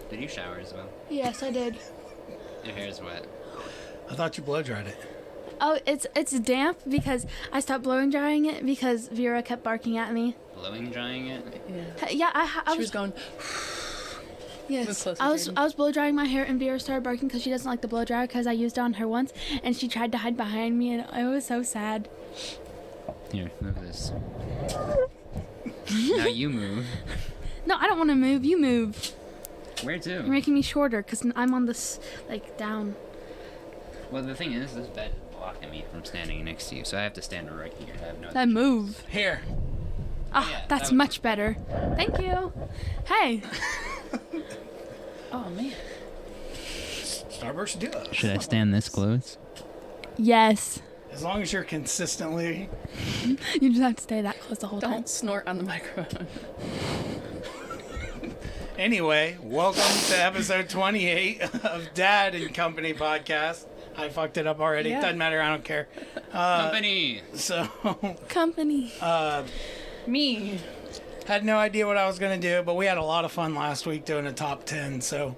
Did you shower as well? Yes, I did. Your hair's wet. I thought you blow dried it. Oh, it's damp because I stopped blowing drying it because Vera kept barking at me. Blowing drying it? Yeah, I She was going. Yes, closer, I was Jaden. I was blow drying my hair and Vera started barking because she doesn't like the blow dryer because I used it on her once and she tried to hide behind me and it was so sad. Here, move this. Now you move. No, I don't want to move. You move. Where to? You're making me shorter because I'm on this down. Well, the thing is, this bed is blocking me from standing next to you, so I have to stand right here. I have no. Then move. Here. Ah, yeah, that's that would- much better. Thank you. Hey. Oh man. Starburst Duo. Should I stand this close? Yes. As long as you're consistently... You just have to stay that close the whole time. Don't snort on the microphone. Anyway, welcome to episode 28 of Dad and Company podcast. I fucked it up already. Yeah. Doesn't matter. I don't care. Company! So, Company. Me. had no idea what I was going to do, but we had a lot of fun last week doing a top 10. So,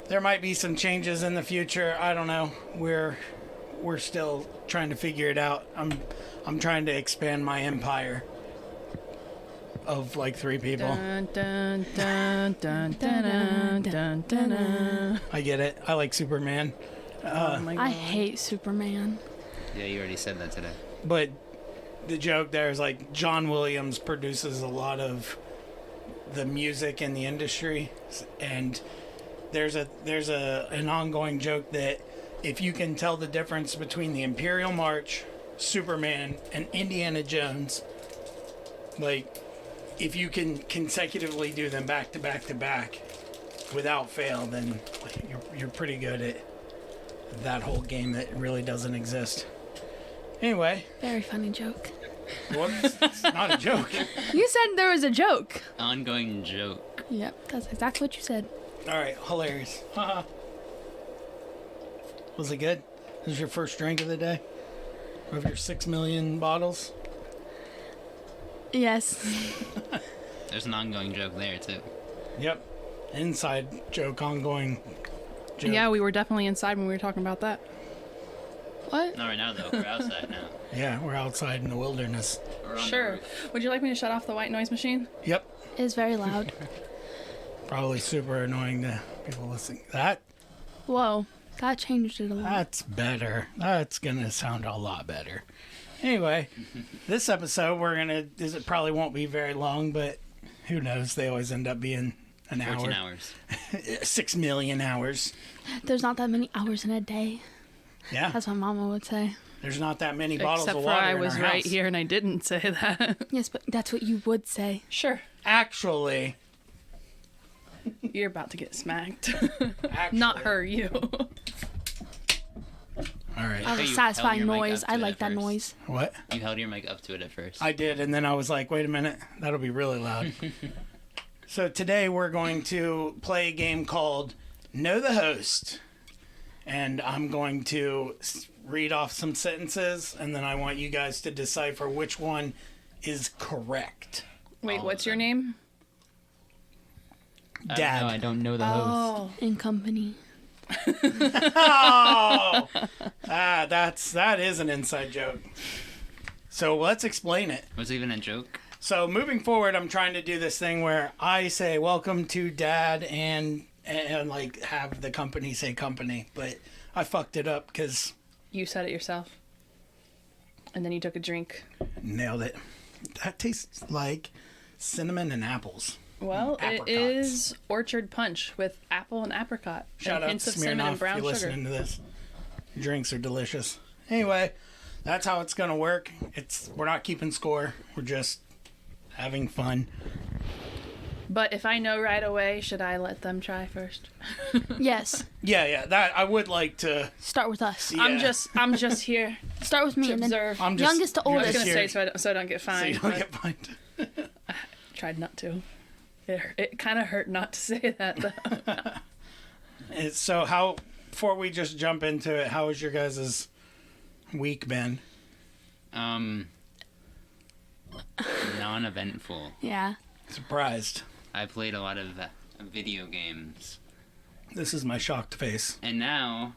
there might be some changes in the future. I don't know. We're still trying to figure it out. I'm trying to expand my empire of like 3 people. Dun, dun, dun, dun, dun, dun, dun, dun. I get it. I like Superman. Oh my god. I hate Superman. Yeah, you already said that today. But the joke there is like John Williams produces a lot of the music in the industry, and there's an ongoing joke that if you can tell the difference between the Imperial March, Superman, and Indiana Jones, like if you can consecutively do them back to back to back without fail, then you're pretty good at that whole game that really doesn't exist. Anyway, Very funny joke. it's not a joke. You said there was a joke. Ongoing joke. Yep, that's exactly what you said. All right, hilarious. Haha. Was it good? This is your first drink of the day? Of your 6 million bottles? Yes. There's an ongoing joke there, too. Yep. Inside joke, ongoing joke. Yeah, we were definitely inside when we were talking about that. What? Not right now, though. We're outside now. Yeah, we're outside in the wilderness. We're on the Sure. roof. Would you like me to shut off the white noise machine? Yep. It is very loud. Probably super annoying to people listening. That Whoa, that changed it a lot. That's better. That's gonna sound a lot better. Anyway, this episode it probably won't be very long, but who knows? They always end up being an 14 hour. hours. 6 million hours. There's not that many hours in a day. Yeah, That's what Mama would say. there's not that many bottles Except of for water I in was our right house. here and I didn't say that. Yes, but that's what you would say. Sure. Actually, You're about to get smacked. actually. Not her, you. All right. That was Okay, a you satisfying held your mic noise. up to I it like at that first. noise. What? You held your mic up to it at first. I did, and then I was like, wait a minute, that'll be really loud. So today we're going to play a game called Know the Host. And I'm going to read off some sentences, and then I want you guys to decipher which one is correct. Wait, All what's of your them. name? Dad. I don't know the host. Oh. In company. Oh! That is an inside joke. So let's explain it. Was it even a joke? So moving forward, I'm trying to do this thing where I say welcome to Dad and like have the company say company, but I fucked it up because You said it yourself. And then you took a drink. nailed it. That tastes like cinnamon and apples. Well, it Apricots. is orchard punch with apple and apricot. Shout and out hints to of cinnamon Smirnoff and if brown you're sugar. listening to this. Your drinks are delicious. Anyway, that's how it's gonna work. We're not keeping score. We're just having fun. But if I know right away, should I let them try first? Yes. Yeah. That I would like to. Start with us. Yeah. I'm just here Start with me to and then observe. I'm just youngest to you're I was oldest. just gonna here say so I don't get so fined. you don't but get fined. tried not to. It kind of hurt not to say that though. So how? Before we just jump into it, how has your guys' week been? Non-eventful. Yeah. Surprised. I played a lot of video games. This is my shocked face. And now,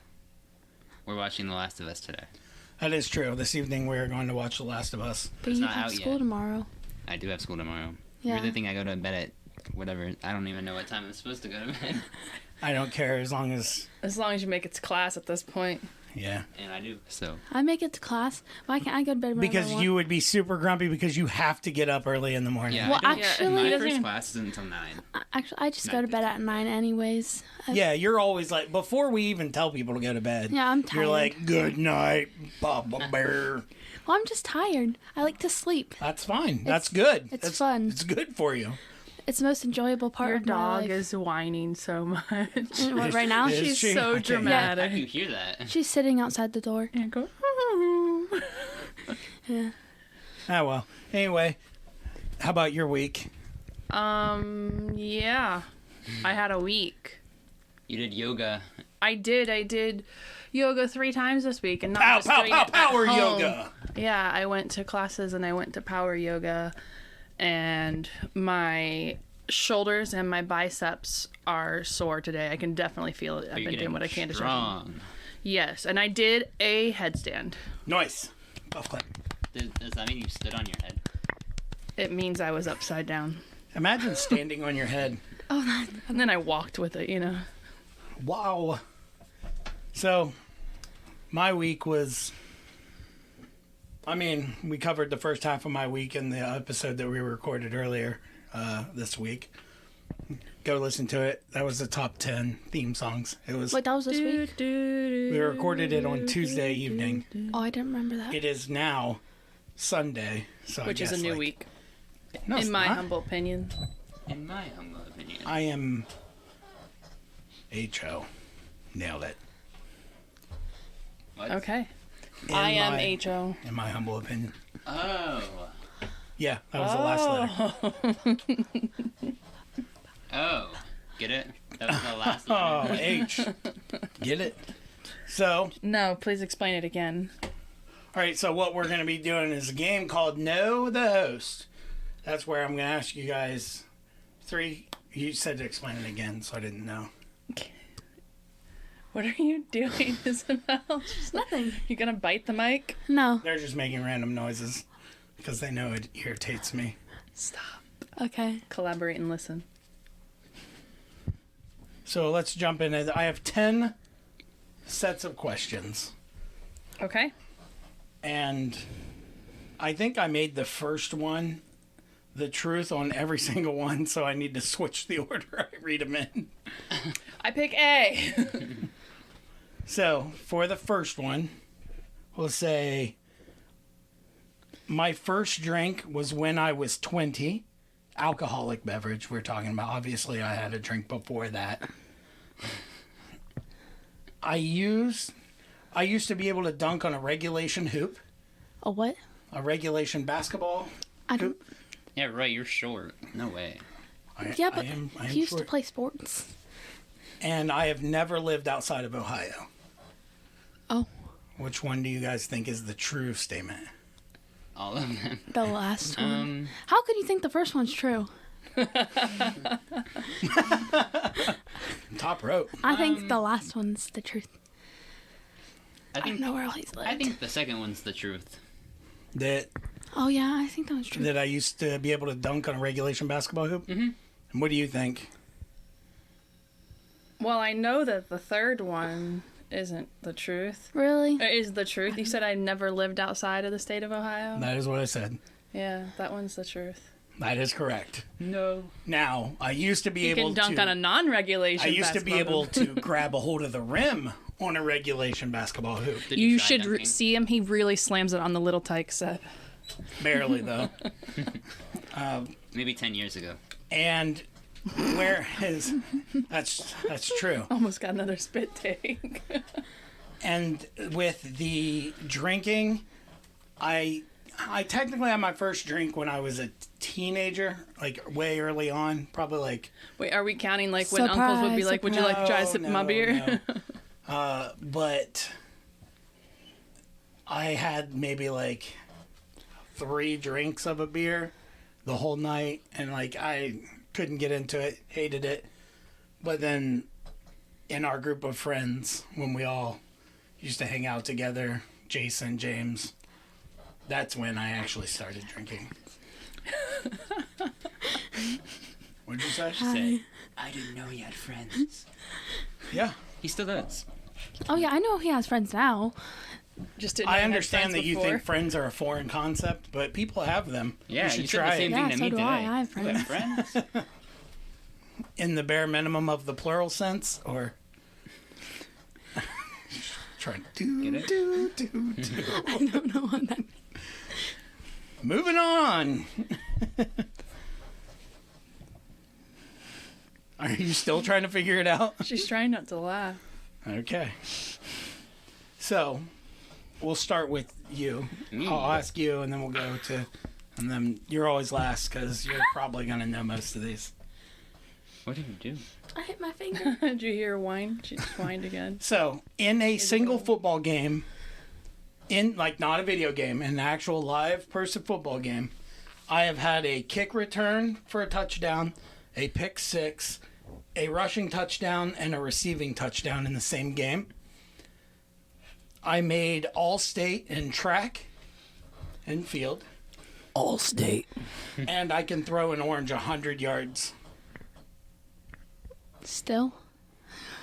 we're watching The Last of Us today. That is true. This evening we're going to watch The Last of Us. But It's you not have out school yet. tomorrow. I do have school tomorrow. Yeah. You really think I go to bed at whatever? I don't even know what time I'm supposed to go to bed. I don't care as long as, you make it to class at this point. yeah. And I do. So, I make it to class. Why can't I go to bed whenever I Because want? you would be super grumpy because you have to get up early in the morning. yeah. Well, I don't, actually- my He doesn't first even- class isn't until 9. Actually, I just go to bed at 9 anyways. Yeah, you're always like, before we even tell people to go to bed, Yeah, I'm tired. you're like, good night, Papa Bear. Well, I'm just tired. I like to sleep. That's fine. That's good. it's That's fun. It's good for you. It's the most enjoyable part Your of my dog life. is whining so much. What, right now? Is She's she? so Okay. How dramatic. do you hear that? She's sitting outside the door. And go, Yeah. Ah, well. Anyway, how about your week? yeah. I had a week. You did yoga. I did yoga 3 times this week, and not Pow, just pow, doing pow, it at power home. yoga. Yeah, I went to classes and I went to power yoga, and my shoulders and my biceps are sore today. I can definitely feel it. But I've you're been doing getting what I can to strong. Yes, and I did a headstand. Nice. Golf clap. Does that mean you stood on your head? It means I was upside down, Imagine standing on your head. and then I walked with it. You know. Wow. So, my week was. I mean, we covered the first half of my week in the episode that we recorded earlier this week. Go listen to it. That was the top 10 theme songs. It was. Wait, that was this week? We recorded it on Tuesday evening. Oh, I didn't remember that. It is now Sunday, so Which I is a guess, new like- week, No, it's in my not. humble opinion. In my humble opinion. I am HO. Nailed it. What? Okay. In I am my- HO. In my humble opinion. Oh. Yeah, that was the last letter. Oh. Get it? That was the last Oh, letter. H. Get it? So, No, please explain it again. all right, so what we're going to be doing is a game called Know the Host. That's where I'm going to ask you guys 3. You said to explain it again, so I didn't know. What are you doing, Isabel? Nothing. You gonna bite the mic? No. They're just making random noises because they know it irritates me. Stop. Okay. Collaborate and listen. So let's jump in. I have 10 sets of questions. Okay. And I think I made the first one the truth on every single one, so I need to switch the order I read them in. I pick A. So, for the first one, we'll say my first drink was when I was 20. Alcoholic beverage we're talking about. Obviously, I had a drink before that. I used to be able to dunk on a regulation hoop, A what? a regulation basketball I don't. hoop. Yeah, right. You're short. No way. Yeah, but I am he used to short. play sports. And I have never lived outside of Ohio. Oh, Which one do you guys think is the true statement? All of them. the last one. How could you think the first one's true? Top rope. I think the last one's the truth. I I don't think. know where all he's lived. I think the second one's the truth. That Oh yeah, I think that was true. that I used to be able to dunk on a regulation basketball hoop. Mm-hmm. And what do you think? Well, I know that the third one isn't the truth. Really? Or is the truth. You said I never lived outside of the state of Ohio? That is what I said. Yeah, that one's the truth. That is correct. No. Now, I used to be You able can dunk to on a non-regulation I used to be basketball able hoop. to grab a hold of the rim on a regulation basketball hoop. Did You try should dunking? see him. He really slams it on the little tyke set. Barely though. Maybe 10 years ago. And where is that's true. Almost got another spit take. And with the drinking, I technically had my first drink when I was a teenager, like way early on, probably like Wait, are we counting like when uncles would be Surprise, like, "Would you like to try a No, sip of no, my beer?" no. But I had maybe like 3 drinks of a beer the whole night, and like I couldn't get into it, hated it. But then in our group of friends, when we all used to hang out together, Jason, James, that's when I actually started drinking. What'd you say? Say, I didn't know he had friends. Yeah. He still does. Oh yeah, I know he has friends now. Just didn't know I you had understand friends that you before. think friends are a foreign concept, but people have them. Yeah, you should you said try the same it. thing Yeah, to so me do today. I have You have friends? In the bare minimum of the plural sense, or trying to Get it? do. I don't know what that means. Moving on. Are you still trying to figure it out? She's trying not to laugh. Okay. So, we'll start with you. Me? I'll ask you, and then we'll go to, and then you're always last because you're probably gonna know most of these. What did you do? I hit my finger. Did you hear her whine? She just whined again. So, in a single football game, in like not a video game, an actual live person football game, I have had a kick return for a touchdown, a pick six, a rushing touchdown, and a receiving touchdown in the same game. I made all-state in track and field, Allstate. and I can throw an orange 100 yards. Still,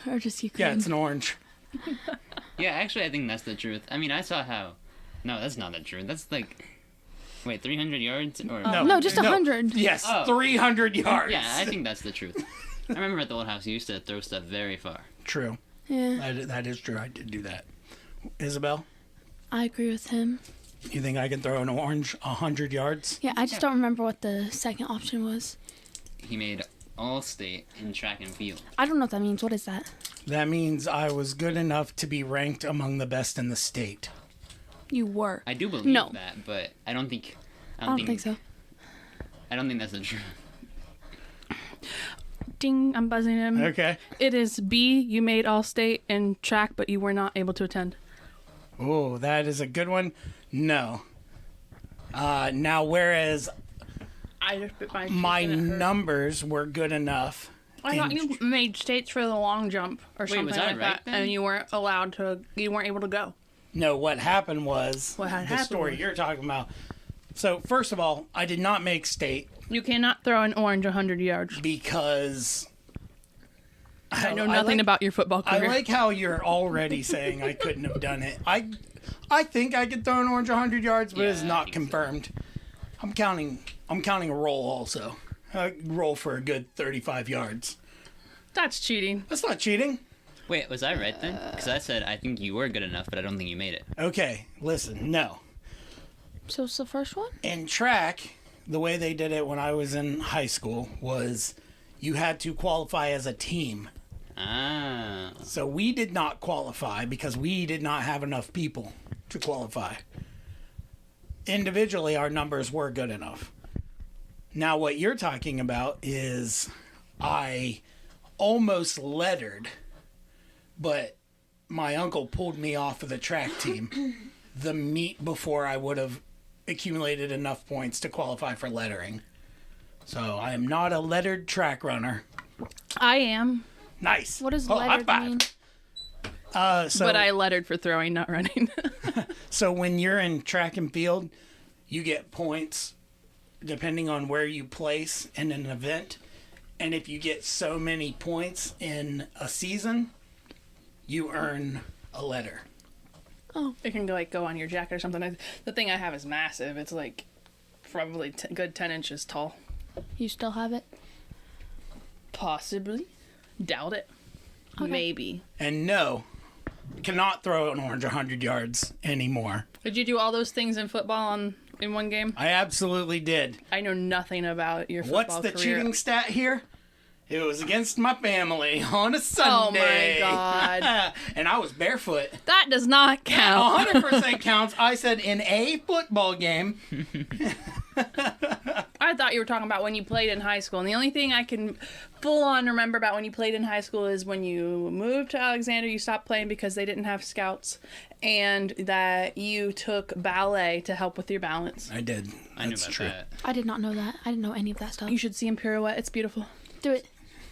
or just you? Yeah, it's an orange. Yeah, actually, I think that's the truth. I mean, I saw how. No, that's not the truth. That's like. Wait, 300 yards? Or No, just 100. Yes, Oh. 300 yards. Yeah, I think that's the truth. I remember at the old house, you used to throw stuff very far. True. Yeah, That is true. I did do that. Isabel, I agree with him. you think I can throw an orange 100 yards? Yeah, I just don't remember what the second option was. He made all state in track and field. I don't know what that means. What is that? That means I was good enough to be ranked among the best in the state. You were. I do believe No. that, but I don't think. I don't think so. I don't think that's the truth. Ding, I'm buzzing him. Okay. It is B, you made all-state in track, but you were not able to attend. Oh, that is a good one. No. Now, whereas I just bit my cheek my and it hurt. numbers were good enough. I thought in- you made states for the long jump or something was I like right that, then? and you weren't allowed to. You weren't able to go. No, what happened was What had the happened story was- you're talking about. So, first of all, I did not make state You cannot throw an orange 100 yards. because I know nothing about your football I career. like how you're already saying I couldn't have done it. I think I could throw an orange 100 yards, but it's Yeah, I not think so. confirmed. I'm counting a roll also. I roll for a good 35 yards. That's cheating. That's not cheating. Wait, was I right then? Because I said I think you were good enough, but I don't think you made it. Okay, listen, no. So it's the first one? In track, the way they did it when I was in high school was you had to qualify as a team. Ah. So we did not qualify because we did not have enough people to qualify. Individually, our numbers were good enough. Now, what you're talking about is I almost lettered, but my uncle pulled me off of the track team the meet before I would have accumulated enough points to qualify for lettering. So I am not a lettered track runner. I am, Nice. What does Oh, high lettered five. mean? So, but I lettered for throwing, not running. So when you're in track and field, you get points depending on where you place in an event. And if you get so many points in a season, you earn a letter. It can go on your jacket or something. The thing I have is massive. It's like probably good 10 inches tall. You still have it? Possibly. Doubt it. Okay. Maybe. And no, cannot throw an orange 100 yards anymore. Did you do all those things in football in one game? I absolutely did. I know nothing about your football What's the career. cheating stat here? It was against my family on a Sunday. God. And I was barefoot. That does not count. 100% counts. I said in a football game. I thought you were talking about when you played in high school. And the only thing I can full on remember about when you played in high school is when you moved to Alexander, you stopped playing because they didn't have scouts, and that you took ballet to help with your balance. I did. I knew That's about true. that. I did not know that. I didn't know any of that stuff. You should see him pirouette. It's beautiful. Do it.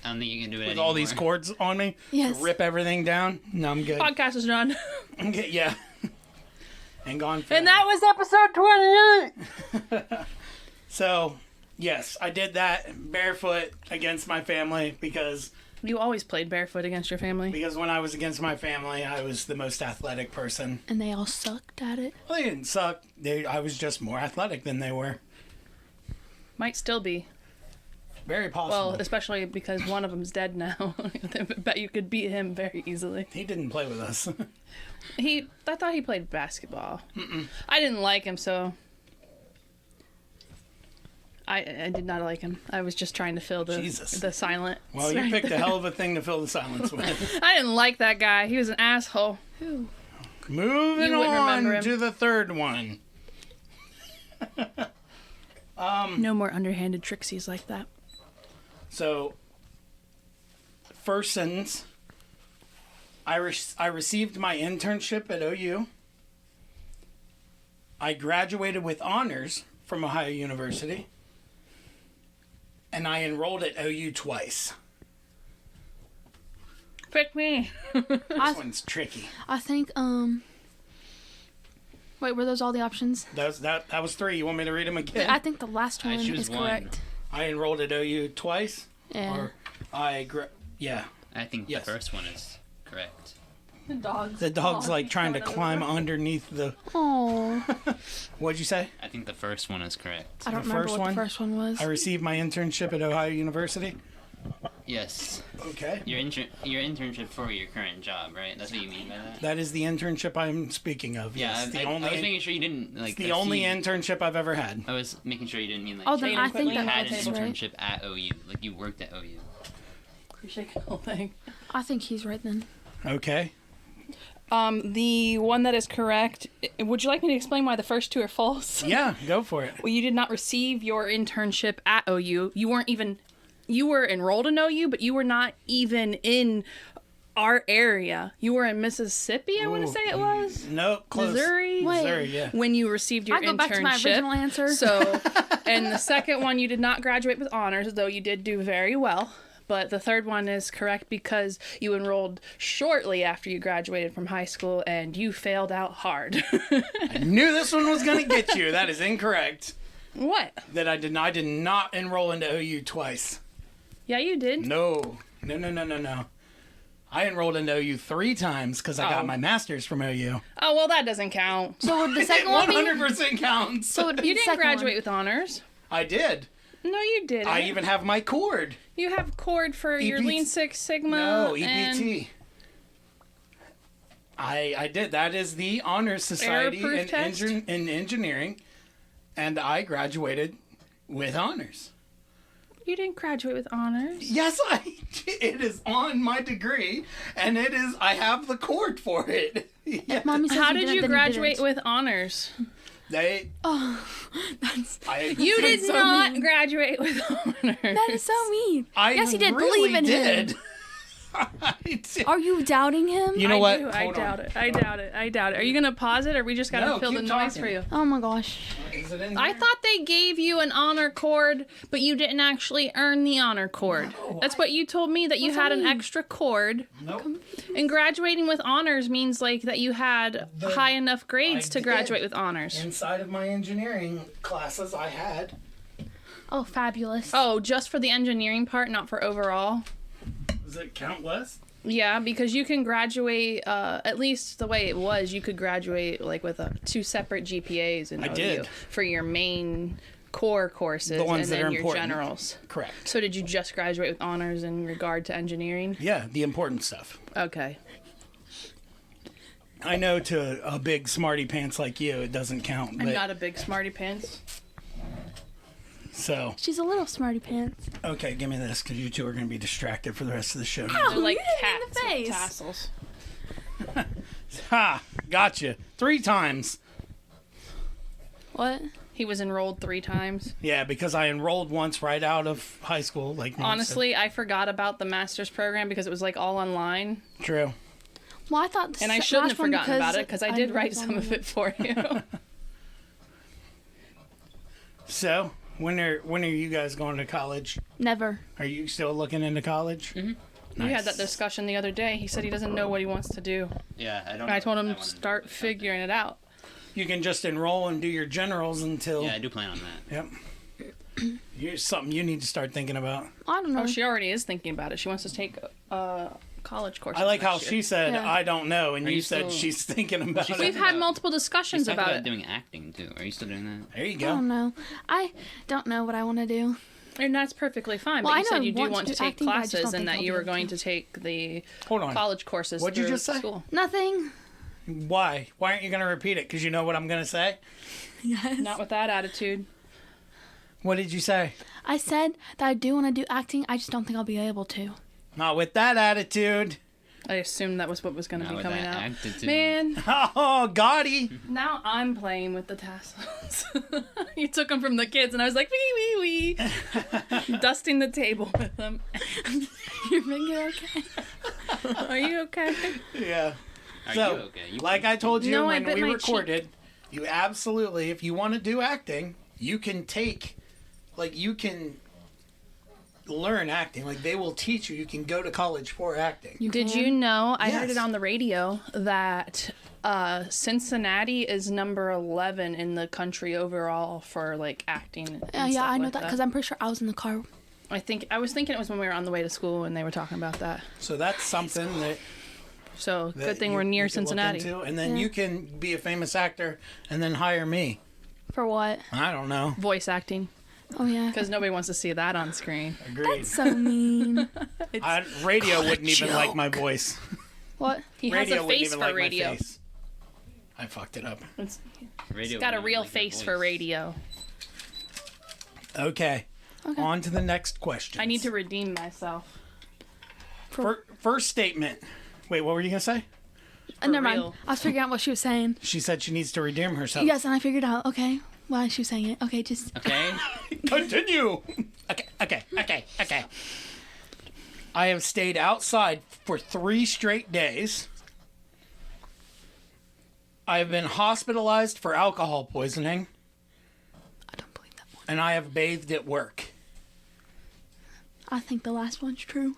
I don't think you can do it with all these anymore. cords on me. Yes. Rip everything down. No, I'm good. Podcast is done. Okay, yeah. And gone. And that was episode 28. So, yes, I did that barefoot against my family because You always played barefoot against your family. when I was against my family, I was the most athletic person. And they all sucked at it. Well, they didn't suck. I was just more athletic than they were. Might still be. Very possible. Well, especially because one of them's dead now. I bet you could beat him very easily. He didn't play with us. I thought he played basketball. I didn't like him, so I did not like him. I was just trying to fill Jesus. the silence. Well, you right picked a there. hell of a thing to fill the silence with. I didn't like that guy. He was an asshole. Moving You wouldn't remember on him. to the third one. No more underhanded tricksies like that. So, first sentence. I received my internship at OU. I graduated with honors from Ohio University. And I enrolled at OU twice. Pick me. This one's tricky. I think, wait, were those all the options? That was three. You want me to read them again? I think the last I one choose is one. correct. I enrolled at OU twice. Yeah. Or yeah. I think Yes. the first one is correct. The dogs. The dog's like trying to climb underneath the. Oh, What'd you say? I think the first one is correct. I don't The remember first what one? the first one was. I received my internship at Ohio University. Yes. Okay. Your internship for your current job, right? That's what you mean by that? That is the internship I'm speaking of. Yeah, Yes. I was making sure you didn't like. the only assume- internship I've ever had. I was making sure you didn't mean like. Oh, then Shane I and think Quinlan you had an that's right. internship at OU, like you worked at OU. You shake the whole thing. I think he's right then. Okay. The one that is correct. Would you like me to explain why the first two are false? Yeah, go for it. Well, you did not receive your internship at OU. You weren't even. You were enrolled in OU, but you were not even in our area. You were in Mississippi, I want to Ooh. say it was. Nope, close. Missouri? Wait. Missouri, yeah. When you received your I go internship. back to my original answer. So, and the second one, you did not graduate with honors, though you did do very well. But the third one is correct because you enrolled shortly after you graduated from high school and you failed out hard. I knew this one was going to get you. That is incorrect. What? That I did not enroll into OU twice. Yeah, you did. No. I enrolled into OU 3 times because I got Oh. my master's from OU. Oh, well, that doesn't count. So would the It second one be? 100% counts. So would it be You the didn't second graduate one? with honors. I did. No, you didn't. I even have my cord. You have cord for your EPT. Lean Six Sigma. No, and EPT. I did. That is the Honor Society Error-proof in, test? in engineering, and I graduated with honors. You didn't graduate with honors. Yes, it is on my degree, and it is. I have the cord for it. Yeah. Mommy says How you did didn't, you then graduate didn't. with honors? They. Oh, that's You did so not mean. graduate with honors. that is so mean. I yes, he did. really Believe in did. him. I did. Are you doubting him? You know what? I Hold on. doubt it. I doubt it. I doubt it. Are you gonna pause it, or we just gotta No, fill the keep noise talking. for you? Oh my gosh. Is it in I there? thought they gave you an honor cord, but you didn't actually earn the honor cord. No, That's what you told me, that you What's had that an mean? extra cord. Nope. And graduating with honors means like that you had The- high enough grades I to did. graduate with honors. Inside of my engineering classes, I had. Oh, fabulous. Oh, just for the engineering part, not for overall. Does it count less? Yeah, because you can graduate, at least the way it was, you could graduate like with 2 separate GPAs in I OU did. for your main core courses The ones and that then are your important. generals. Correct. So did you just graduate with honors in regard to engineering? Yeah, the important stuff. Okay. I know to a big smarty pants like you, it doesn't count. I'm But, not a big smarty pants. so, She's a little smarty pants. okay, give me this because you two are going to be distracted for the rest of the show. They're like you hit me in cats the with face. tassels. Ha! Gotcha. 3 times. What? He was enrolled 3 times. Yeah, because I enrolled once right out of high school. Like Mom said. Honestly, I forgot about the master's program because it was like all online. True. Well, I thought the And I last shouldn't have one forgotten about it because I did knew write was some on of the- it for you. So, When are you guys going to college? Never. Are you still looking into college? Mm-hmm. We had that discussion the other day. He said he doesn't know what he wants to do. Yeah, I don't. And I told him wanna start do something. figuring it out. You can just enroll and do your generals until. Yeah, I do plan on that. Yep. Something you need to start thinking about. I don't know. Oh, she already is thinking about it. She wants to take college courses. I like how next year. she said, Yeah. "I don't know," and Are you you said still- she's thinking about she's it. We've had multiple discussions She's talking about about it. doing acting too. Are you still doing that? There you I go. don't know. I don't know what I want to do. And that's perfectly fine. Well, But I you know said I you do want want to to do take acting, but I just don't classes think and that I'll you be were able going to. to take the Hold on. college courses What'd you through just say? school. Nothing. Why? Why aren't you going to repeat it? Because you know what I'm going to say? Yes. Not with that attitude. What did you say? I said that I do want to do acting. I just don't think I'll be able to. Not with that attitude. I assumed that was what was going to Not be with coming that out. attitude. Man, Oh, Gotti. now I'm playing with the tassels. You took them from the kids, and I was like, wee, wee, wee. Dusting the table with them. You're making it okay. Are you okay? Yeah. Are So, you okay? You like I told you No, I when bit we my recorded, you absolutely, if you want to do acting, you can you can learn acting. Like they will teach you. You can go to college for acting. Did you know, I heard Yes. it on the radio, that Cincinnati is number 11 in the country overall for, like, acting and Yeah, stuff I know like that because I'm pretty sure I was in the car. I was thinking it was when we were on the way to school and they were talking about that. So that's something that So, that good thing you- we're near you can look Cincinnati. into, and then Yeah. you can be a famous actor and then hire me. For what? I don't know. Voice acting. Oh, yeah. Because nobody wants to see that on screen. Agreed. So mean. Radio wouldn't even like my voice. What? He Radio has a wouldn't face even for like radio. my face. I fucked it up. It's Radio got a wouldn't real like your face for voice. radio. Okay. Okay. On to the next question. I need to redeem myself. First statement. Wait, what were you gonna say? Never mind. real. I was figuring out what she was saying. She said she needs to redeem herself. Yes, and I figured out. Okay. Why she was saying it. Okay, just. Okay. Continue. Okay. I have stayed outside for 3 straight days. I have been hospitalized for alcohol poisoning, I don't believe that one. and I have bathed at work. I think the last one's true.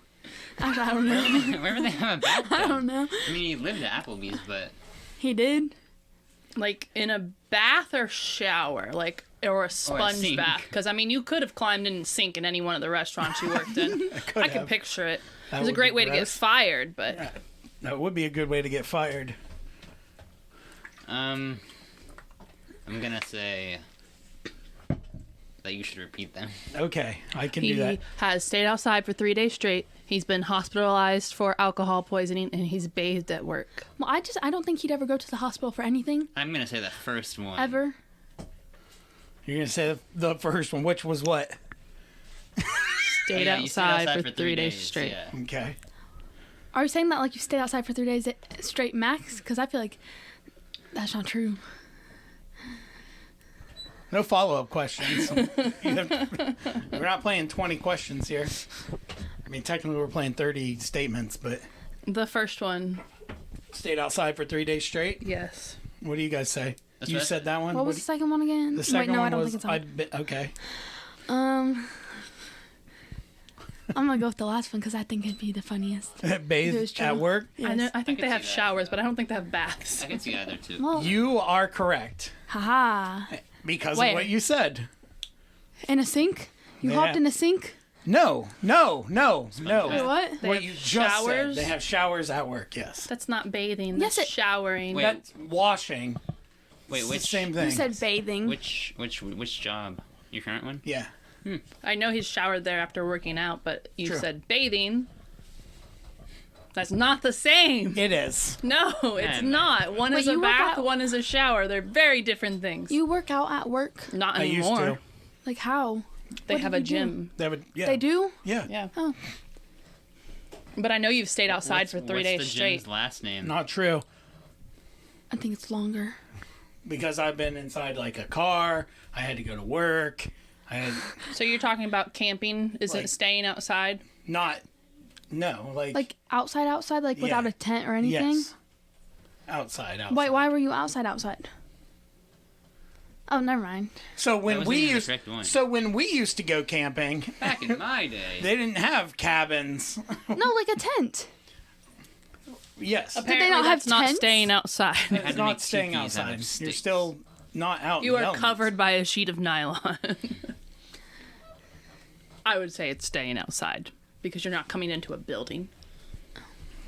Actually, I don't know. Wherever they have a bathtub. I don't know. I mean, he lived at Applebee's, but He did. Like, in a bath or shower? Like, or a sponge sink. bath? Because, I mean, you could have climbed in and sink in any one of the restaurants you worked in. I can have. picture it. That It was a would great be way to get gross. fired, but That would be a good way to get fired. I'm gonna say that you should repeat them. Okay, I can do he that. has stayed outside for 3 days straight. He's been hospitalized for alcohol poisoning, and he's bathed at work. Well, I don't think he'd ever go to the hospital for anything I'm gonna say the first one. ever. You're gonna say the first one, which was what? Stayed Yeah, you stayed outside for 3 days straight. Yeah. Okay. Are you saying that like you stayed outside for 3 days straight max? Because I feel like that's not true. No follow-up questions. We're not playing 20 questions here. I mean, technically we're playing 30 statements, but The first one, stayed outside for 3 days straight. yes. What do you guys say? That's You right. said that one. What was the second one again? the second Wait, no, one I don't was think it's on. okay. I'm gonna go with the last one because I think it'd be the funniest. It was Bathed true. at work. Yes. I think can they have see that. showers, but I don't think they have baths. I can see either too. Well, You are correct haha. because Wait. of what you said. In a sink? You Yeah. hopped in a sink? No. Wait, bath. what? They What have you just showers? said. They have showers at work. Yes. That's not bathing. Yes, That's it- showering. Wait. That's washing. Wait, It's the which same thing. You said bathing. which job? Your current one? Yeah. I know he's showered there after working out, but you True. said bathing. That's not the same. It is. No, it's no. not. One Wait, is a you work bath, out- one is a shower. They're very different things. You work out at work? Not I used anymore. to. Like how? They What have did a you do? gym. They would. Yeah. They do? Yeah. Yeah. Oh. But I know you've stayed outside What's- for 3 what's days the straight. gym's last name? Not true. I think it's longer. Because I've been inside like a car. I had to go to work. I had So you're talking about camping? Is Like- it staying outside? not. No, like Outside, like without Yeah. a tent or anything? yes. Outside. Why were you outside? Oh, never mind. So when wasn't we even the used, correct one. so when we used to go camping, Back in my day. they didn't have cabins. No, like a tent. Yes, Apparently, not have that's not tents? staying outside. Had it's to make not staying teepees out outside. of You're sticks. still not out. You in the are elements. covered by a sheet of nylon. I would say it's staying outside because you're not coming into a building.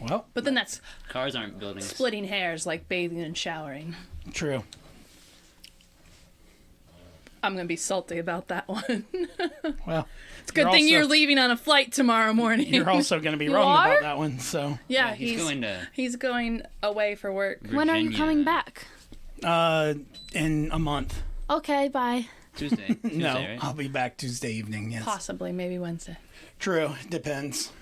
Well, But then that's Cars aren't buildings. splitting hairs like bathing and showering. true. I'm going to be salty about that one. Well, It's a good thing you're leaving on a flight tomorrow morning. You're also going to be You wrong are? about that one. So, yeah, he's going away for work. When are you Virginia. coming back? in a month. Okay, bye. Tuesday. Tuesday, No, right? I'll be back Tuesday evening. Yes. Possibly, maybe Wednesday. True. Depends.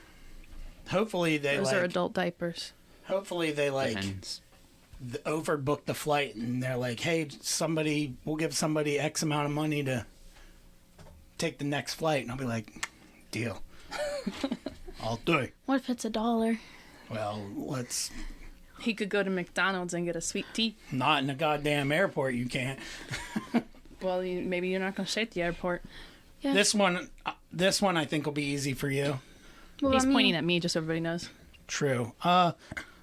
Hopefully they Those are like. adult diapers. Hopefully they like Depends. overbook the flight and they're like, hey, we'll give somebody X amount of money to take the next flight, and I'll be like, deal. I'll do it. What if it's $1? Well, let's He could go to McDonald's and get a sweet tea. not in a goddamn airport. You can't. Well, maybe you're not going to stay at the airport. Yeah. This one I think will be easy for you. Well, He's I mean, pointing at me, just so everybody knows. True.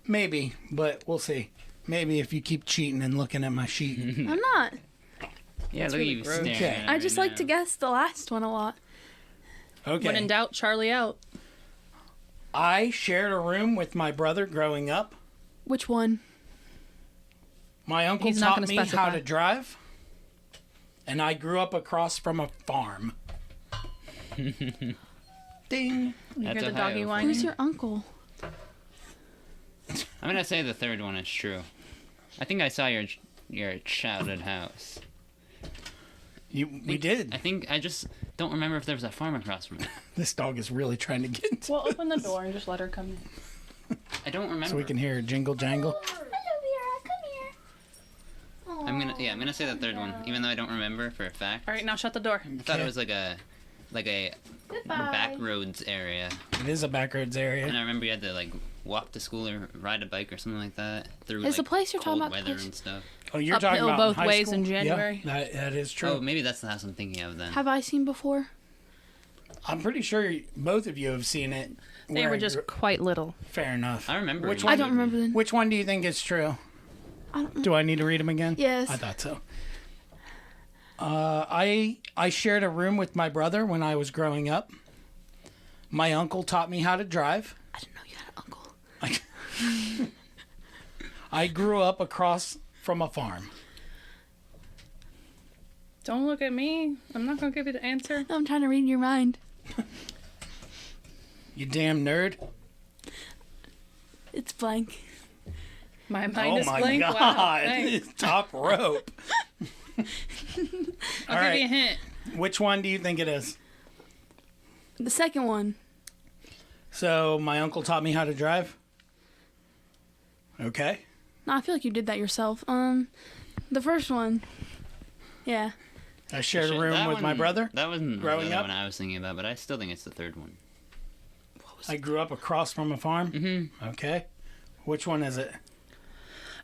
Maybe, but we'll see. Maybe if you keep cheating and looking at my sheet. I'm not. Yeah, That's look really at you gross. staring Okay. at it I just right like to now. guess the last one a lot. Okay. When in doubt, Charlie out. I shared a room with my brother growing up. Which one? My uncle He's not taught gonna me how specify. to drive, and I grew up across from a farm. Ding. You That's hear the Ohio doggy for whining? Who's your uncle? I'm gonna say the third one is true. I think I saw your childhood house. We did. I think I just don't remember if there was a farm across from it. This dog is really trying to get into Well, open the door and just let her come in. I don't remember. so we can hear her jingle jangle. Hello, Vera. Come here. I'm gonna say the third one, even though I don't remember for a fact. All right, now shut the door. I thought Okay. it was like a Goodbye. back roads area, It is a backroads and area. I remember you had to like walk to school or ride a bike or something like that through Is like the place you're talking cold about weather place- and stuff. Oh, you're talking Uphill about both high ways school? in January. Yeah, that is true. Oh, maybe that's the house I'm thinking of then. Have I seen before? I'm pretty sure both of you have seen it. They where were I just grew- quite little. fair enough. I remember. Which you one? I don't remember then. Which one do you think is true? I don't. Do I need to read them again? Yes. I thought so. I shared a room with my brother when I was growing up. My uncle taught me how to drive. I didn't know you had an uncle. I grew up across from a farm. Don't look at me. I'm not going to give you the answer. No, I'm trying to read your mind. You damn nerd. It's blank. My mind is oh my blank. god. Wow. Thanks. Top rope. I'll All give you right. a hint. Which one do you think it is? The second one. So, my uncle taught me how to drive. Okay. No, I feel like you did that yourself. The first one. Yeah. I shared a Shit, room that with my one- brother. That wasn't growing the up? one I was thinking about, but I still think it's the third one. I grew up across from a farm. Mm-hmm. Okay. Which one is it?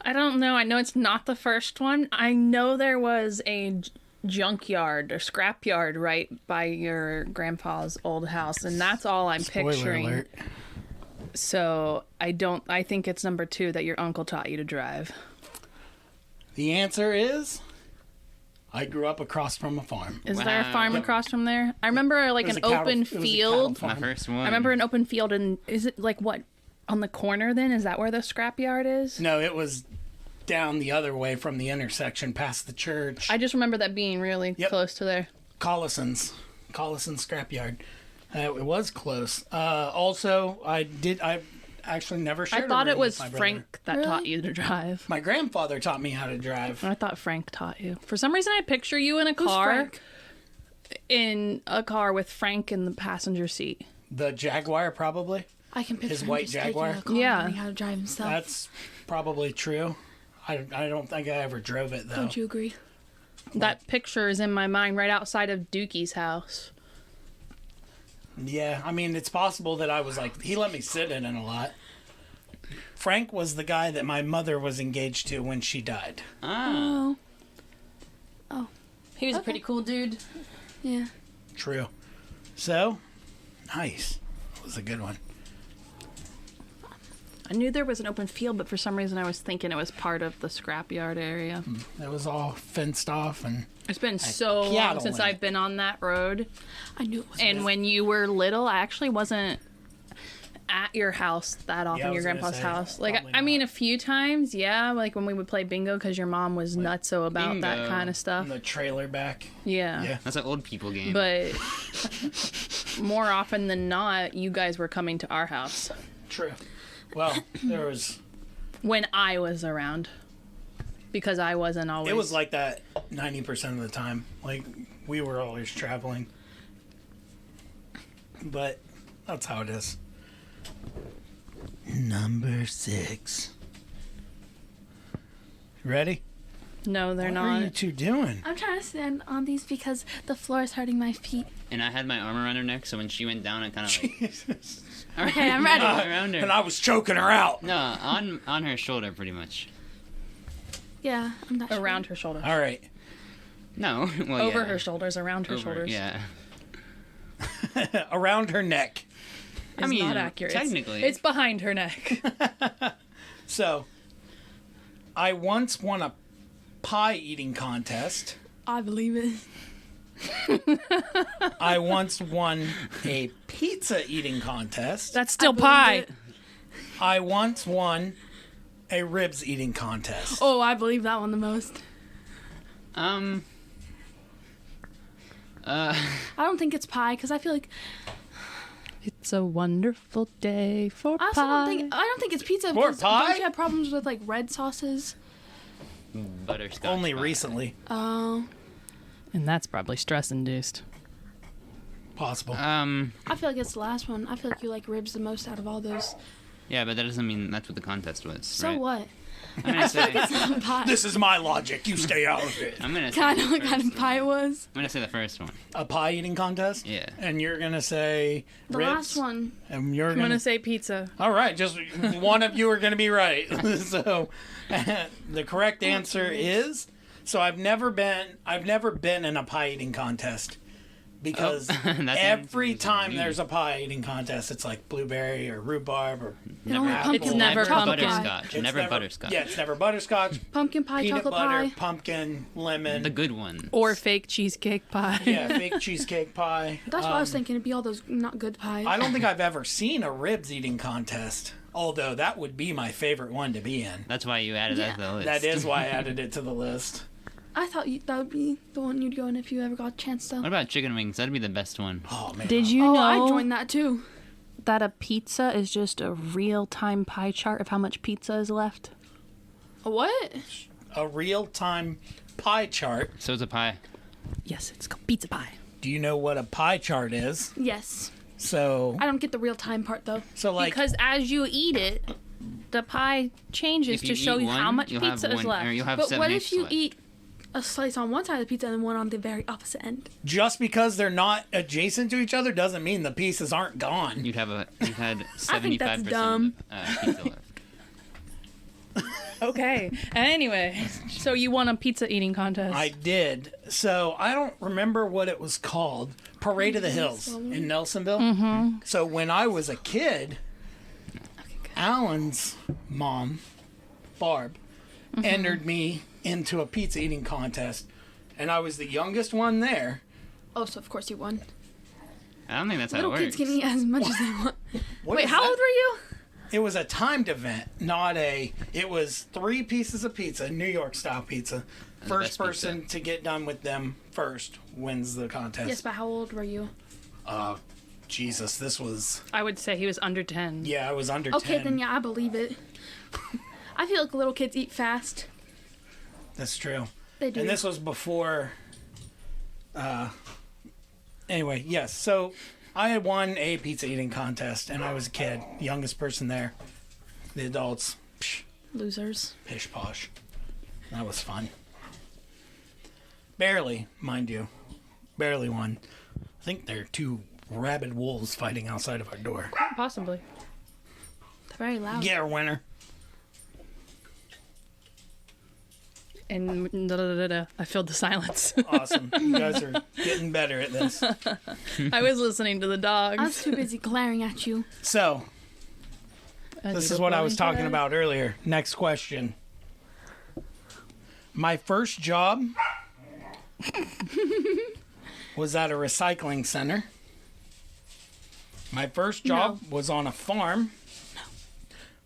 I don't know. I know it's not the first one. I know there was a junkyard or scrapyard right by your grandpa's old house, and that's all I'm Spoiler picturing. alert. So I think it's number 2 that your uncle taught you to drive. The answer is I grew up across from a farm. Is there a farm Wow. across from there? I remember like It was an a cattle- open it was a cattle field. farm. My first one. I remember an open field, and is it like what on the corner? Then is that where the scrapyard is? No, it was down the other way from the intersection past the church. I just remember that being really Yep. close to there. Collison's scrapyard. It was close. Also, I actually never shared I a thought room it was with my brother. Frank that Really? taught you to drive. My grandfather taught me how to drive. I thought Frank taught you. For some reason, I picture you in a Who's car, Frank? in a car with Frank in the passenger seat. The Jaguar, probably. I can picture His him white just Jaguar? taking a car Yeah. and learning how to drive himself. That's probably true. I don't think I ever drove it, though. Don't you agree? That picture is in my mind right outside of Dookie's house. Yeah, I mean, it's possible that I was like, he let me sit in it a lot. Frank was the guy that my mother was engaged to when she died. Ah. Oh. He was a pretty cool dude. Yeah. True. So, nice. That was a good one. I knew there was an open field, but for some reason I was thinking it was part of the scrapyard area. It was all fenced off and It's been so long cattle since in it. I've been on that road. I knew it was. And when you were little, I actually wasn't at your house that often, I your was gonna grandpa's say, house. Like, probably I mean, not. a few times, yeah, like when we would play bingo because your mom was nutso about that bingo. kind of stuff. in the trailer back. Yeah. Yeah. That's an old people game. But more often than not, you guys were coming to our house True. Well, there was. when I was around. Because I wasn't always. It was like that 90% of the time. Like, we were always traveling. But that's how it is. Number 6. Ready? No, they're What not. are you two doing? I'm trying to stand on these because the floor is hurting my feet. and I had my arm around her neck, so when she went down, I kind of like Jesus. Okay, I'm ready. around And her. I was choking her out. No, on her shoulder, pretty much. Yeah, I'm not Around her shoulders. All right. No, well, Over yeah. her shoulders, around her Over, shoulders. Yeah. Around her neck. It's I mean, not accurate. technically. It's behind her neck. So, I once won a pie eating contest. I believe it. I once won a pizza eating contest. That's still believe pie. it. I once won a ribs eating contest. Oh, I believe that one the most. Uh, I don't think it's pie because I feel like It's a wonderful day for I also don't think it's pizza. For because pie? Don't you have problems with like red sauces? butterscotch. Only pie. recently. Oh, And that's probably stress induced. Possible. I feel like it's the last one. I feel like you like ribs the most out of all those. Yeah, but that doesn't mean that's what the contest was. So right? what? I'm gonna say. Pie. This is my logic. You stay out of it. I'm gonna say. Can I know the what kind first of pie it one. was? I'm gonna say the first one. A pie eating contest? Yeah. And you're going to say The ribs? last one. And you're I'm going gonna to say pizza. All right, just one of you are going to be right. So, the correct answer is I've never been in a pie eating contest because That's every not- time there's a pie eating contest, it's like blueberry or rhubarb or Never only apple. pumpkin. It's never pumpkin. butterscotch. It's Never butterscotch. Yeah, it's never butterscotch. Pumpkin pie, Peanut chocolate butter, pie. pumpkin, lemon. The good one. Or fake cheesecake pie. yeah, fake cheesecake pie. That's what I was thinking. It'd be all those not good pies. I don't think I've ever seen a ribs eating contest, although that would be my favorite one to be in. That's why you added that to the list. That is why I added it to the list. I thought that would be the one you'd go in if you ever got a chance to. What about chicken wings? That'd be the best one. Oh man. Did you Oh, know I'd join that too. that a pizza is just a real-time pie chart of how much pizza is left? What? A real-time pie chart? So it's a pie. Yes, it's called pizza pie. Do you know what a pie chart is? Yes. So I don't get the real time part though. like Because as you eat it, the pie changes If to show eat you how one, much you'll pizza have is one, left. Or you'll have But 7 what if eighths you left. eat a slice on one side of the pizza and one on the very opposite end? just because they're not adjacent to each other doesn't mean the pieces aren't gone. You had I think that's 75% dumb. of pizza left. Okay. Anyway, so you won a pizza eating contest. I did. So I don't remember what it was called. Parade of the Hills in Nelsonville. Mm-hmm. So when I was a kid, Alan's mom, Barb, entered me into a pizza eating contest, and I was the youngest one there. Oh, so of course you won. I don't think that's how Little it kids works. can eat as much as they want. What Wait, is how that? old were you? It was a timed event, not a. It was 3 pieces of pizza, New York style pizza. the First best person pizza. to get done with them first wins the contest. Yes, but how old were you? Jesus, this was. I would say he was under 10. Yeah, I was under Okay, 10. then yeah, I believe it. I feel like little kids eat fast. That's true. They do. And this was before. Anyway, yes. So I had won a pizza eating contest, and I was a kid, youngest person there. The adults, Losers. pish posh. That was fun. Barely, mind you, barely won. I think there are 2 rabid wolves fighting outside of our door. Possibly. They're very loud. Get our winner. and I filled the silence. Awesome. You guys are getting better at this. I was listening to the dogs. I was too busy glaring at you. So, this is what I was talking about earlier. Next question. My first job was at a recycling center. My first job was on a farm.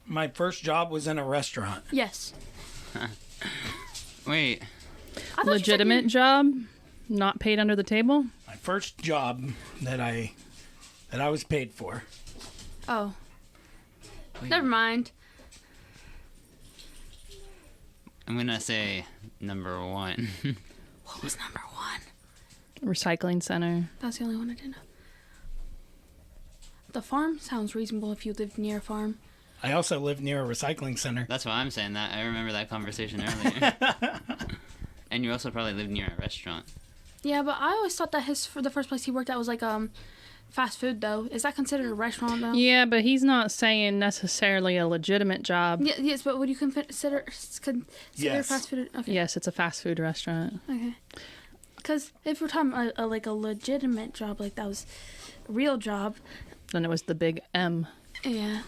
My first job was in a restaurant. Yes. Wait. I thought you said Legitimate you- job, not paid under the table. My first job that I was paid for. Oh. Never mind. I'm gonna say number 1. What was number 1? Recycling center. That's the only one I didn't know. The farm sounds reasonable if you lived near a farm. I also lived near a recycling center. That's why I'm saying that. I remember that conversation earlier. And you also probably lived near a restaurant. Yeah, but I always thought that the first place he worked at was like fast food though. Is that considered a restaurant though? Yeah, but he's not saying necessarily a legitimate job. Yeah, yes, but would you consider Yes. fast food? Okay. Yes, it's a fast food restaurant. Okay. Because if we're talking like a legitimate job, like that was a real job. Then it was the big M. Yeah.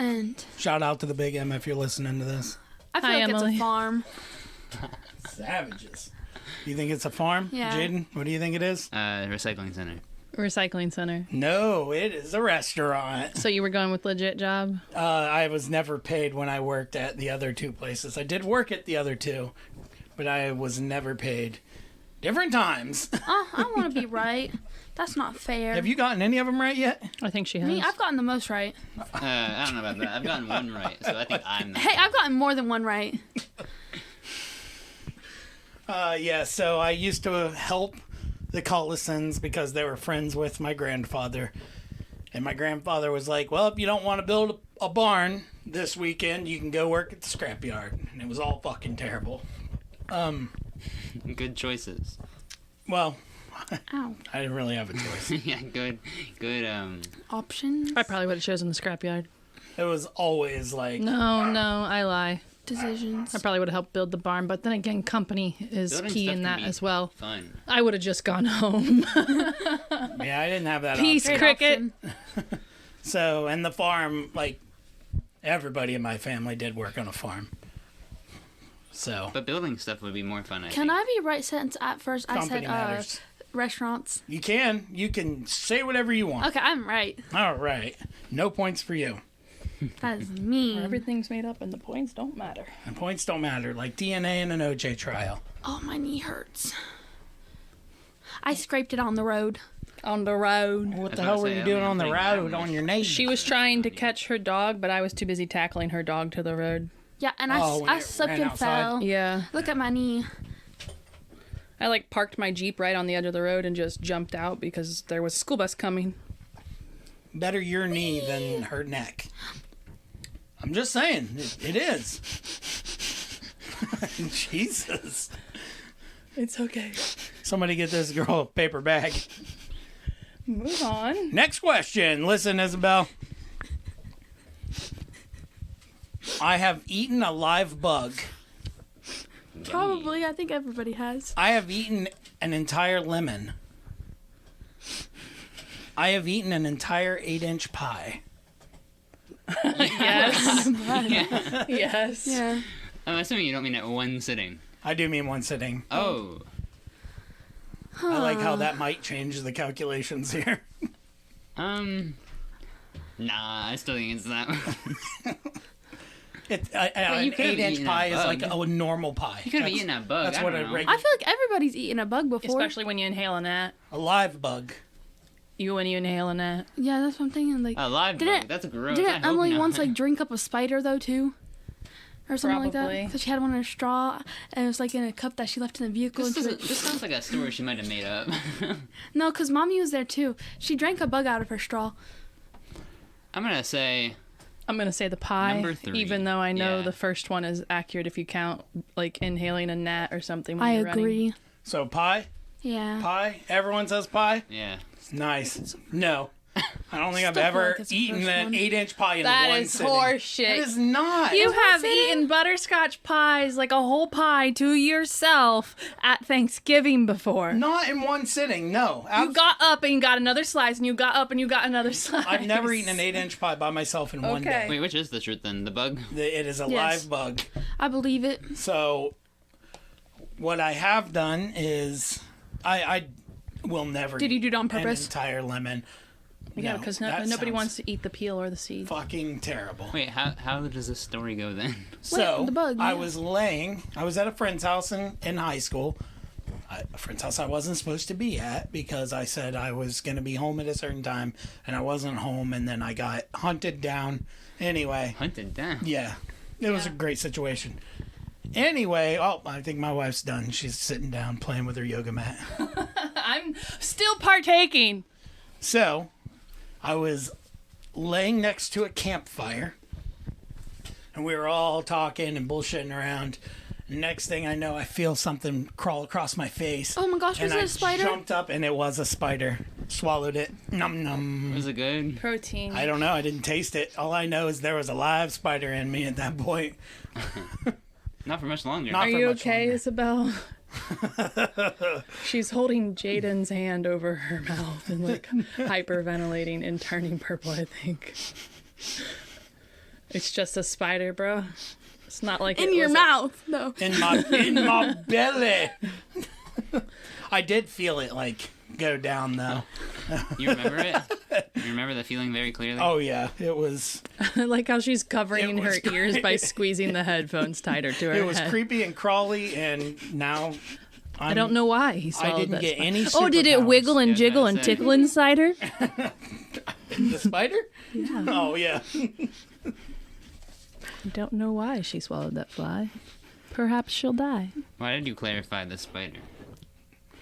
And Shout out to the Big M if you're listening to this. I feel Hi, like Emily. it's a farm. Savages. You think it's a farm? Yeah. Jaden, what do you think it is? Recycling center. Recycling center. No, it is a restaurant. So you were going with legit job? I was never paid when I worked at the other two places. I did work at the other two, but I was never paid. Different times. I want to be right. That's not fair. Have you gotten any of them right yet? I think she has. Me, I've gotten the most right. I don't know about that. I've gotten 1 right, so I think I'm the Hey, I've gotten more than one right. Yeah, so I used to help the Collisons because they were friends with my grandfather. And my grandfather was like, well, if you don't want to build a barn this weekend, you can go work at the scrapyard. And it was all fucking terrible. Good choices. Well, Ow. I didn't really have a choice. Yeah, good, Options. I probably would have chosen the scrapyard. It was always like, No, I lie. Decisions. I probably would have helped build the barn, but then again, company is Building key stuff in can that be as well. fun. I would have just gone home. yeah, I didn't have that Peace, option. Great cricket. option. So, and the farm, like, everybody in my family did work on a farm. So, But building stuff would be more fun, I Can think. I be right since at first I company said matters. restaurants? You can say whatever you want. Okay, I'm right. All right. No points for you. That is mean. Everything's made up and the points don't matter. And points don't matter, like DNA in an OJ trial. Oh, my knee hurts. I scraped it on the road. On the road. What was the gonna hell were say, you I doing mean, I'm on the putting that road on on your knee? She was trying to catch her dog, but I was too busy tackling her dog to the road. Yeah, and Oh, when I it slipped ran and outside? fell. Yeah. Look at my knee. I parked my Jeep right on the edge of the road and just jumped out because there was a school bus coming. Better your knee than her neck. I'm just saying, it is. Jesus. It's okay. Somebody get this girl a paper bag. Move on. Next question. Listen, Isabel. I have eaten a live bug. Probably. I think everybody has. I have eaten an entire lemon. I have eaten an entire 8-inch pie. Yes. Yes. Yeah. I'm assuming you don't mean at one sitting. I do mean one sitting. Oh. I like how that might change the calculations here. Nah, I still think it's that one. An you could've 8-inch eaten a pie is bug. like a normal pie. You could have That's- eaten a bug. That's I what don't a know. regular I feel like everybody's eaten a bug before. Especially when you inhale a gnat. a live bug. When you inhale a gnat. Yeah, that's what I'm thinking. Like, A live Didn't- bug. That's gross. I didn't hope Emily not. once drink up a spider though too, or something like Probably. that? Because she had one in a straw and it was in a cup that she left in the vehicle. This sounds like a story she might have made up. No, because mommy was there too. She drank a bug out of her straw. I'm gonna say I'm going to say the pie. Number 3. Even though I know Yeah. the first one is accurate if you count inhaling a gnat or something. When I you're running. agree. So pie? Yeah. Pie? Everyone says pie? yeah. Nice. No. I don't think I've Still feel ever like it's the eaten first an one. 8-inch pie in That one is sitting. horseshit. It is not. You Is one have sitting? eaten butterscotch pies, like a whole pie to yourself at Thanksgiving before. Not in one sitting, no. You got up and you got another slice, and you got up and you got another slice. I've never eaten an 8-inch pie by myself in one Okay. day. Wait, which is the truth then? The bug? It is a Yes. live bug. I believe it. So, what I have done is, I will never. Did you do it on An purpose? entire lemon. Yeah, No, because that nobody sounds wants to eat the peel or the seed. fucking terrible. Wait, how does this story go then? So the bug, I yeah. was at a friend's house in high school. A friend's house I wasn't supposed to be at because I said I was going to be home at a certain time and I wasn't home, and then I got hunted down. Anyway, Hunted down. yeah, it was a great situation. Anyway, I think my wife's done. She's sitting down playing with her yoga mat. I'm still partaking. So, I was laying next to a campfire, and we were all talking and bullshitting around. Next thing I know, I feel something crawl across my face. Oh my gosh, was and it I a spider? jumped up, and it was a spider. Swallowed it. Num num. Was it good? Protein. I don't know. I didn't taste it. All I know is there was a live spider in me at that point. Not for much longer. Not Are for you much okay, longer. Isabel? She's holding Jaden's hand over her mouth and like hyperventilating and turning purple, I think. It's just a spider, bro. It's not like In it your was mouth, though. In my belly. I did feel it like go down though. You remember it? You remember the feeling very clearly? Oh yeah, it was. I like how she's covering It her was ears by great. squeezing the headphones tighter to her It was head. creepy and crawly, and now I don't know why he swallowed didn't that get spider. any. Oh, did it superpowers. wiggle and Yeah, jiggle that's and it. tickle inside her? The spider? Yeah. Oh yeah. I don't know why she swallowed that fly. Perhaps she'll die. Why did you clarify the spider?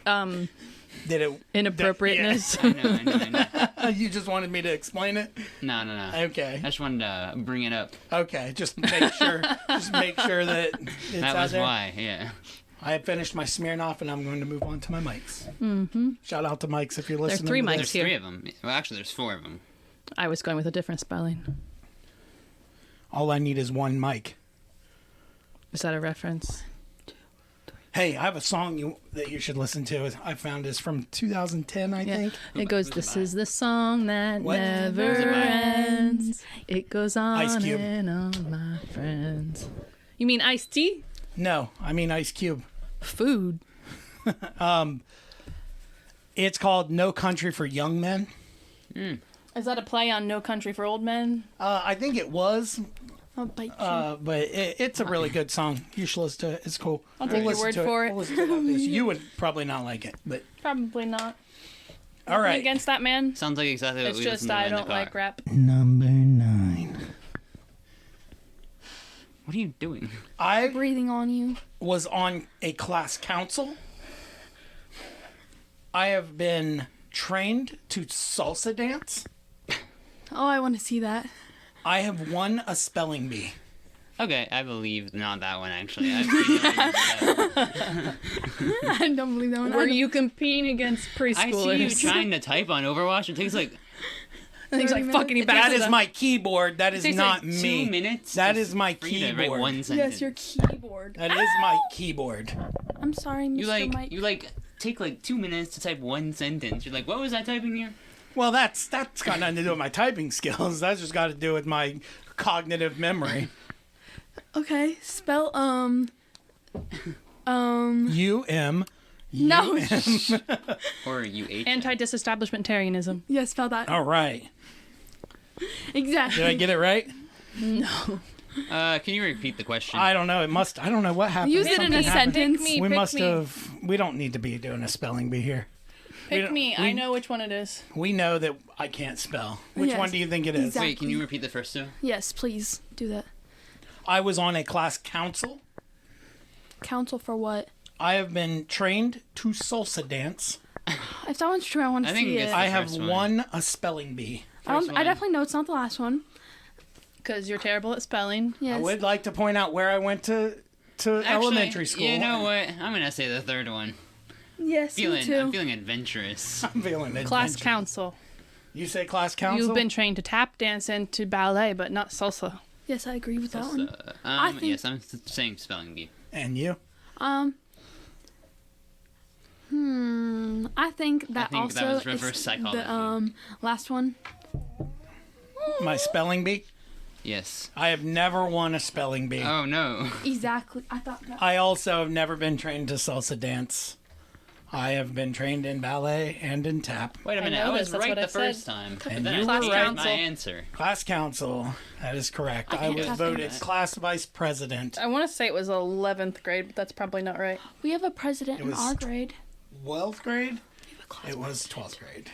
Did it? Inappropriateness. I know. You just wanted me to explain it? No. Okay. I just wanted to bring it up. Okay. Just make sure. Just make sure that it's That out was there. why, yeah. I have finished my Smirnoff, and I'm going to move on to my mics. Mm-hmm. Shout out to mics if you're listening. three to mics this. There's here. 3 of them. Well, actually, there's 4 of them. I was going with a different spelling. All I need is one mic. Is that a reference? Hey, I have a song that you should listen to. I found is from 2010, I think. It goes, this is the song that What? never Who's it by? ends. It goes on Ice Cube. and on, my friends. You mean iced tea? No, I mean Ice Cube. Food. It's called No Country for Young Men. Is that a play on No Country for Old Men? I think it was, I'll bite you. but it's a really good song. You should listen to it. It's cool. I'll take your listen word to for it. We'll listen to it after this. You would probably not like it, but Probably not. all right. Against that man? Sounds like exactly what It's we just listened to I in the don't car. like rap. Number 9. What are you doing? I Breathing on you. was on a class council. I have been trained to salsa dance. Oh, I want to see that. I have won a spelling bee. Okay, I believe not that one, actually. I believe that. I don't believe that one. Were you competing against I see you preschoolers? trying to type on Overwatch. It takes like And he's like, 30 fucking he minutes? backs That it is up. my keyboard. That is takes not like 2 me. minutes. That just is my for you to write keyboard. one sentence. Yes, your keyboard. That is my keyboard. I'm sorry, Mr. Mike. You take like 2 minutes to type one sentence. You're like, what was I typing here? Well, that's got nothing to do with my typing skills. That's just got to do with my cognitive memory. Okay, spell U-M. no. Or you ate. Anti-disestablishmentarianism. Yeah, spell that. All right. Exactly. Did I get it right? Can you repeat the question? I don't know. It must. I don't know what happened. Use it in a Something happened. sentence. Pick me, We pick must me. have. We don't need to be doing a spelling bee here. Pick don't- me. we- I know which one it is. We know that I can't spell. Which Yes, one do you think it is? exactly. Wait, can you repeat the first 2? Yes, please do that. I was on a class council. Counsel for what? I have been trained to salsa dance. If that one's true, I want I to think see it's it. I have first one. won a spelling bee. First I one. definitely know it's not the last one. Because you're terrible at spelling. Yes. I would like to point out where I went to elementary school. You know what? I'm gonna say the third one. Yes, me I'm too. feeling adventurous. I'm feeling Class adventurous. council. You say class council? You've been trained to tap dance and to ballet, but not salsa. Yes, I agree with that one. I think- Yes, I'm saying spelling bee. And you? I think that think also that was reverse is psychology. the last one. My spelling bee? Yes. I have never won a spelling bee. Oh no. Exactly. I thought that. I also have never been trained to salsa dance. I have been trained in ballet and in tap. Wait a minute. know I this, was that's right what I the said. first time. And Then you I were changed right. my answer. Class council. That is correct. I can't was tap voted dance. class vice president. I want to say it was 11th grade, but that's probably not right. We have a president in was- our grade. 12th grade? We have a class It was 12th grade.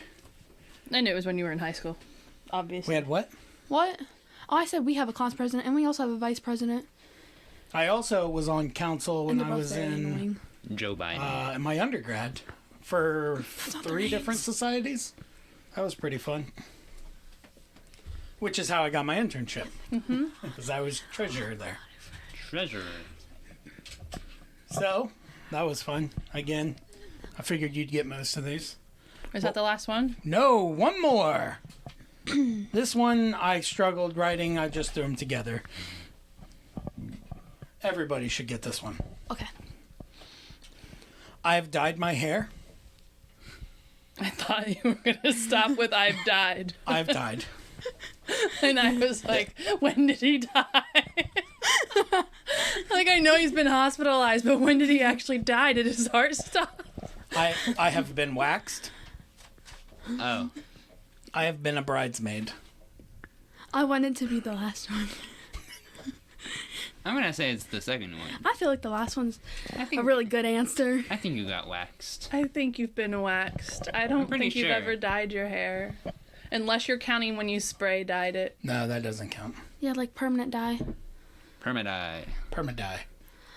I knew it was when you were in high school, obviously. We had what? What? Oh, I said we have a class president, and we also have a vice president. I also was on council when And they're I both was very in annoying. Joe Biden. my undergrad for not the 3 different names. societies. That was pretty fun. Which is how I got my internship. Because I was treasurer there. Treasurer. So, that was fun. Again, I figured you'd get most of these. Is that the last one? No, one more. This one I struggled writing. I just threw them together. Everybody should get this one. Okay. I have dyed my hair. I thought you were going to stop with I've died. I've died. And I was like, when did he die? Like, I know he's been hospitalized, but when did he actually die? Did his heart stop? I have been waxed. Oh. I have been a bridesmaid. I wanted to be the last one. I'm gonna say it's the second one. I feel like the last one's I think a really good answer. I think you got waxed. I think you've been waxed. I don't pretty think you've sure. ever dyed your hair. Unless you're counting when you spray dyed it. No, that doesn't count. Yeah, like permanent dye. Permadye. Permadye.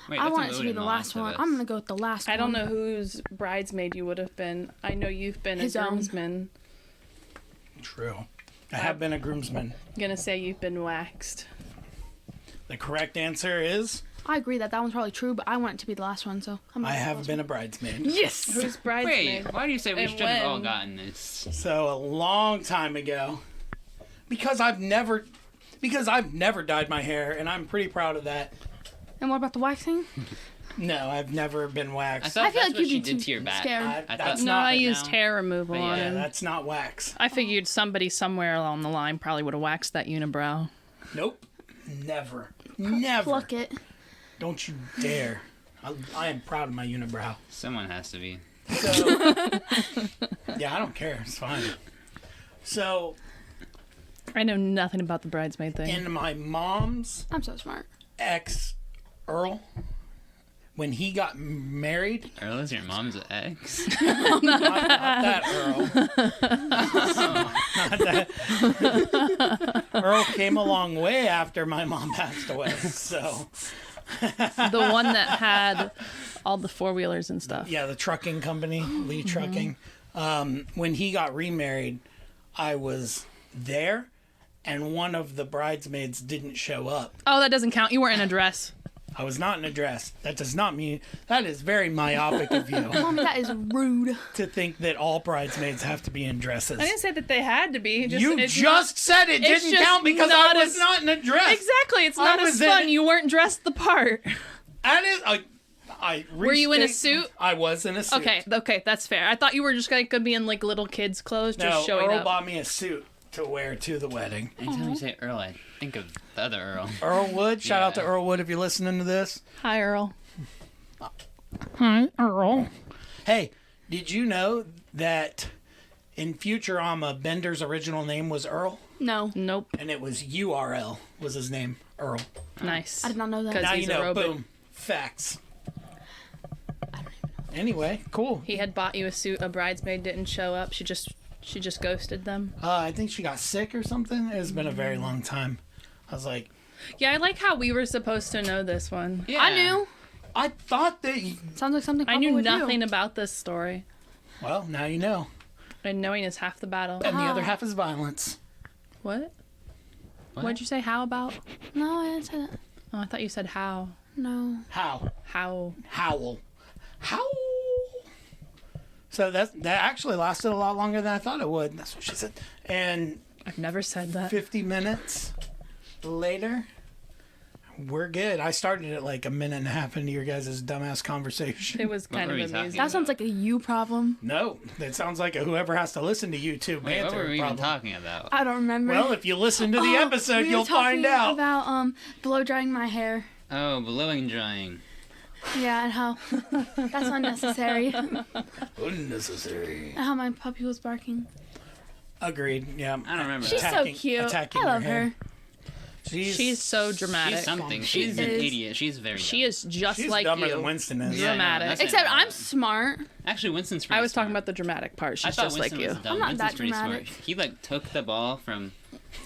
Wait, I that's want it a to be loaded the one last after one. this. I'm gonna go with the last one. I don't know whose bridesmaid you would have been. I know you've been His a own. groomsman. True. I have been a groomsman. I'm gonna say you've been waxed. The correct answer is I agree that one's probably true, but I want it to be the last one, so I'm I gonna go have with been a bridesmaid. Yes. Whose bridesmaid? Wait, why do you say we And should have all when? gotten this? So a long time ago, because I've never dyed my hair, and I'm pretty proud of that. And what about the waxing? No, I've never been I waxed. thought I feel that's like what you'd she be did too to your back. scared. I That's thought No, not I but used now- hair removal but on yeah, him. That's not wax. I figured somebody somewhere along the line probably would have waxed that unibrow. Nope. Never. Never. Pluck it. Don't you dare. I am proud of my unibrow. Someone has to be. So, yeah, I don't care. It's fine. So, I know nothing about the bridesmaid thing. in my mom's I'm so smart. ex, Earl, when he got married, Earl is your mom's ex. not that Earl. Not that. Earl came a long way after my mom passed away. So, The one that had all the four-wheelers and stuff. yeah, the trucking company, Lee Trucking. When he got remarried, I was there, and one of the bridesmaids didn't show up. Oh, that doesn't count. You weren't in a dress. I was not in a dress. That does not mean that is very myopic of you Mommy, that is rude. to think that all bridesmaids have to be in dresses. I didn't say that they had to be. You it's just said it it's didn't just count because not I was as- not in a dress. Exactly. It's I not as was in fun. it. You weren't dressed the part. That is, I Were you in a restate- suit? I was in a suit. Okay, that's fair. I thought you were just going to be in like little kids' clothes, just No, showing Earl up. bought me a suit to wear to the wedding. Anytime you say Earl, I think of the other Earl. Earl Wood, shout out to Yeah. Earl Wood if you're listening to this. Hi, Earl. Hi, Earl. Hey, did you know that in Futurama, Bender's original name was Earl? No, Nope. And it was URL was his name, Earl. Nice. I did not know that. 'Cause Now he's you a know, robot. boom, facts. Anyway, cool. He had bought you a suit. A bridesmaid didn't show up. She just ghosted them. I think she got sick or something. It's been a very long time. I was like, Yeah, I like how we were supposed to know this one. Yeah. I knew. I thought that. Sounds like something I Papa knew would nothing do. about this story. Well, now you know. And knowing is half the battle. And the other half is violence. What? What? What'd you say? How about? No, I didn't say that. Oh, I thought you said how. No. How? How? Howl. Howl. So that actually lasted a lot longer than I thought it would. That's what she said. And I've never said that. 50 minutes later, we're good. I started it like a minute and a half into your guys' dumbass conversation. It was kind were of we talking amazing. That sounds like a you problem. No, that sounds like whoever has to listen to you two Wait, what banter were we even problem. talking about? I don't remember. Well, if you listen to the Oh, episode, we were you'll find talking out. about blow drying my hair. Oh, blowing drying. Yeah, and how that's unnecessary. And Unnecessary. how my puppy was barking. Agreed. Yeah. I don't remember She's that. so Attacking- cute. attacking I your love hair. her. She's so dramatic. She's something. She She's an is. idiot. She's very She dumb. is just She's like dumber you. than Winston is. Yeah, no, dramatic. that's Except not I'm bad. smart. Actually, Winston's pretty I was talking smart. about the dramatic part. I She's thought just Winston like you. was dumb. I'm not Winston's that pretty dramatic. smart. He like took the ball from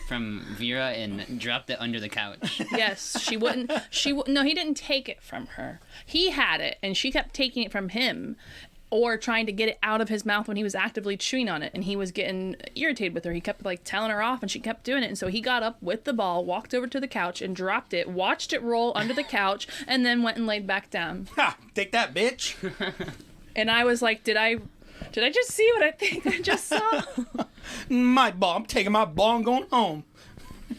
Vera and dropped it under the couch. Yes, she wouldn't. No, he didn't take it from her. He had it, and she kept taking it from him, or trying to get it out of his mouth when he was actively chewing on it, and he was getting irritated with her. He kept like telling her off, and she kept doing it. And so he got up with the ball, walked over to the couch, and dropped it. Watched it roll under the couch, and then went and laid back down. Ha! Take that, bitch. And I was like, did I just see what I think I just saw? My ball. I'm taking my ball and going home.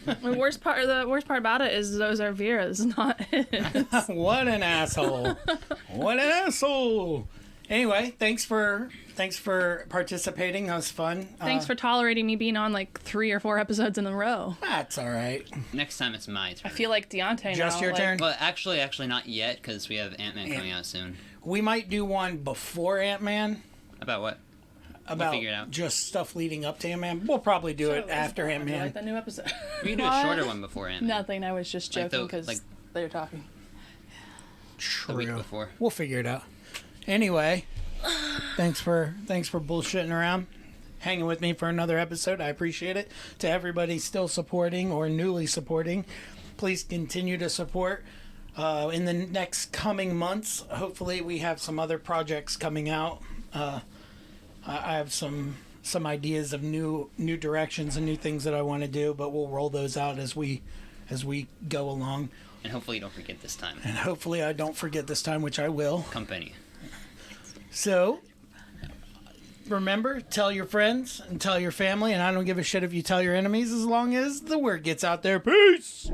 The worst part about it is those are Vera's, not his. What an asshole. What an asshole. Anyway, thanks for participating. That was fun. Thanks for tolerating me being on like 3 or 4 episodes in a row. That's all right. Next time it's my turn. I feel like Deontay Just now, your like- turn. Well, actually not yet because we have Ant-Man coming out soon. We might do one before Ant-Man About what? about figure it out. just stuff leading up to Ant-Man. We'll probably do it after I like Ant-Man. that new episode. We can do a shorter one before Ant-Man. Nothing. I was just Like the- joking because like- they were talking. The week True. before. We'll figure it out. Anyway, thanks for bullshitting around, hanging with me for another episode. I appreciate it. To everybody still supporting or newly supporting, please continue to support. In the next coming months, hopefully we have some other projects coming out. I have some ideas of new directions and new things that I want to do, but we'll roll those out as we go along. And hopefully you don't forget this time. And hopefully I don't forget this time, which I will. Company. So, remember, tell your friends and tell your family, and I don't give a shit if you tell your enemies as long as the word gets out there. Peace!